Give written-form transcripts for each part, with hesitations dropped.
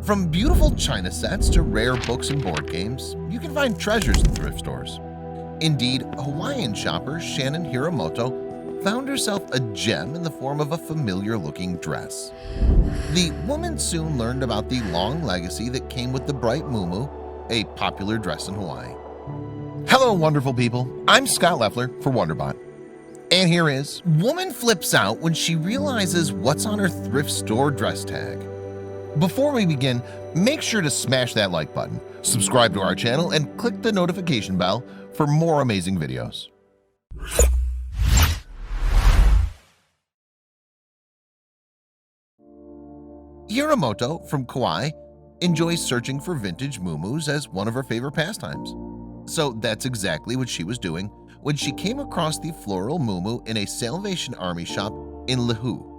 From beautiful china sets to rare books and board games, you can find treasures in thrift stores. Indeed, Hawaiian shopper Shannon Hiramoto found herself a gem in the form of a familiar-looking dress. The woman soon learned about the long legacy that came with the bright muumuu, a popular dress in Hawaii. Hello, wonderful people. I'm Scott Leffler for WonderBot. And here is woman flips out when she realizes what's on her thrift store dress tag. Before we begin, make sure to smash that like button, subscribe to our channel, and click the notification bell for more amazing videos. Hiramoto from Kauai enjoys searching for vintage muumuus as one of her favorite pastimes. So that's exactly what she was doing when she came across the floral muumuu in a Salvation Army shop in Lihu.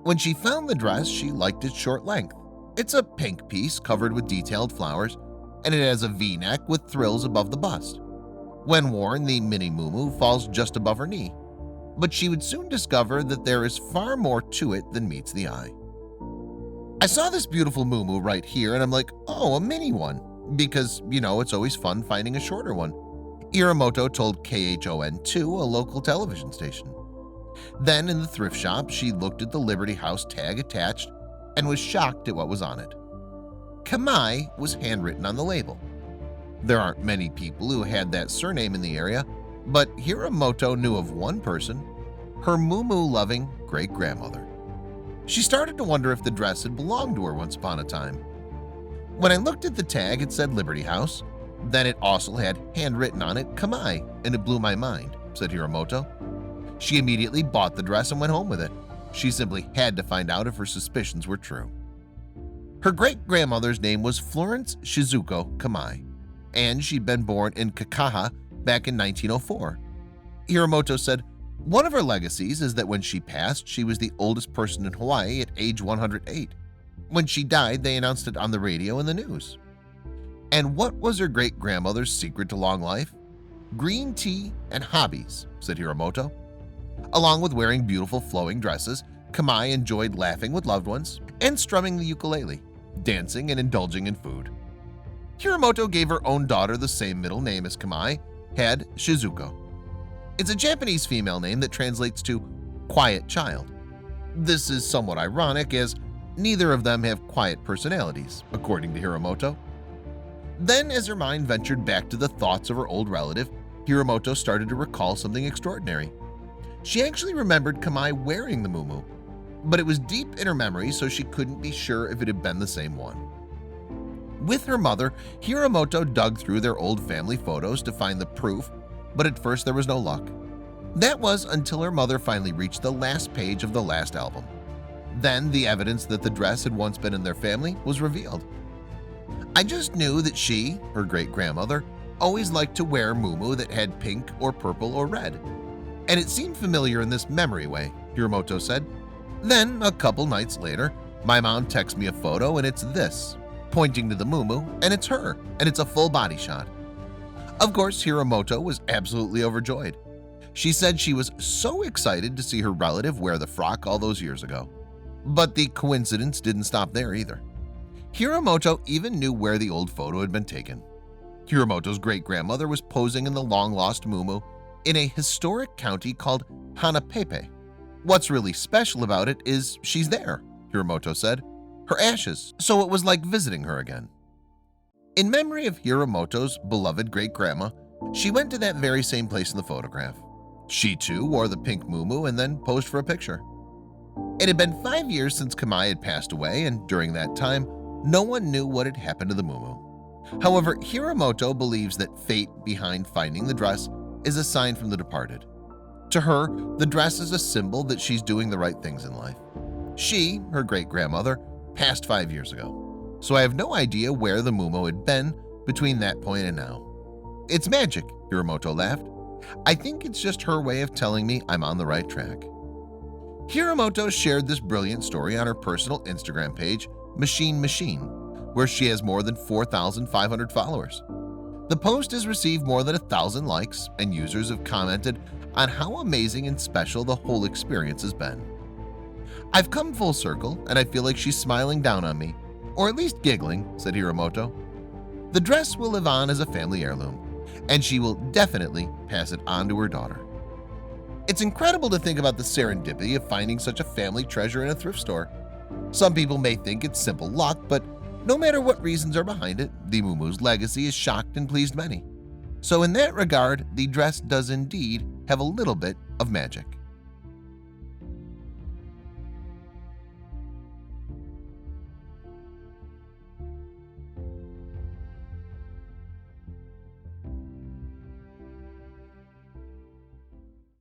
When she found the dress, she liked its short length. It's a pink piece covered with detailed flowers, and it has a V-neck with thrills above the bust. When worn, the mini muumuu falls just above her knee, but she would soon discover that there is far more to it than meets the eye. I saw this beautiful muumuu right here, and I'm like, oh, a mini one, because, you know, it's always fun finding a shorter one. Hiramoto told KHON2, a local television station. Then in the thrift shop, she looked at the Liberty House tag attached and was shocked at what was on it. Kamai was handwritten on the label. There aren't many people who had that surname in the area, but Hiramoto knew of one person, her muumuu-loving great-grandmother. She started to wonder if the dress had belonged to her once upon a time. When I looked at the tag, it said Liberty House. Then it also had handwritten on it Kamai, and it blew my mind, said Hiramoto. She immediately bought the dress and went home with it. She simply had to find out if her suspicions were true. Her great-grandmother's name was Florence Shizuko Kamai, and she'd been born in Kakaha back in 1904. Hiramoto said one of her legacies is that when she passed, she was the oldest person in Hawaii at age 108. When she died, they announced it on the radio and the news. And what was her great-grandmother's secret to long life? Green tea and hobbies, said Hiramoto. Along with wearing beautiful flowing dresses, Kamai enjoyed laughing with loved ones and strumming the ukulele, dancing and indulging in food. Hiramoto gave her own daughter the same middle name as Kamai had, Shizuko. It's a Japanese female name that translates to quiet child. This is somewhat ironic as neither of them have quiet personalities, according to Hiramoto. Then, as her mind ventured back to the thoughts of her old relative, Hiramoto started to recall something extraordinary. She actually remembered Kamai wearing the muumuu, but it was deep in her memory, so she couldn't be sure if it had been the same one. With her mother, Hiramoto dug through their old family photos to find the proof, but at first there was no luck. That was until her mother finally reached the last page of the last album. Then the evidence that the dress had once been in their family was revealed. I just knew that she, her great-grandmother, always liked to wear muumuu that had pink or purple or red. And it seemed familiar in this memory way, Hiramoto said. Then, a couple nights later, my mom texts me a photo and it's this, pointing to the muumuu, and it's her, and it's a full body shot. Of course, Hiramoto was absolutely overjoyed. She said she was so excited to see her relative wear the frock all those years ago. But the coincidence didn't stop there either. Hiramoto even knew where the old photo had been taken. Hiramoto's great-grandmother was posing in the long-lost muumuu in a historic county called Hanapepe. What's really special about it is she's there, Hiramoto said, her ashes, so it was like visiting her again. In memory of Hiramoto's beloved great-grandma, she went to that very same place in the photograph. She too wore the pink muumuu and then posed for a picture. It had been 5 years since Kamai had passed away, and during that time, no one knew what had happened to the muumuu. However, Hiramoto believes that fate behind finding the dress is a sign from the departed. To her, the dress is a symbol that she's doing the right things in life. She, her great-grandmother, passed 5 years ago, so I have no idea where the muumuu had been between that point and now. It's magic, Hiramoto laughed. I think it's just her way of telling me I'm on the right track. Hiramoto shared this brilliant story on her personal Instagram page, Machine, where she has more than 4,500 followers. The post has received more than 1,000 likes, and users have commented on how amazing and special the whole experience has been. I've come full circle, and I feel like she's smiling down on me, Or at least giggling, said Hiramoto. The dress will live on as a family heirloom, and she will definitely pass it on to her daughter. It's incredible to think about the serendipity of finding such a family treasure in a thrift store. Some people may think it's simple luck, but no matter what reasons are behind it, the Moomoo's legacy has shocked and pleased many. So in that regard, the dress does indeed have a little bit of magic.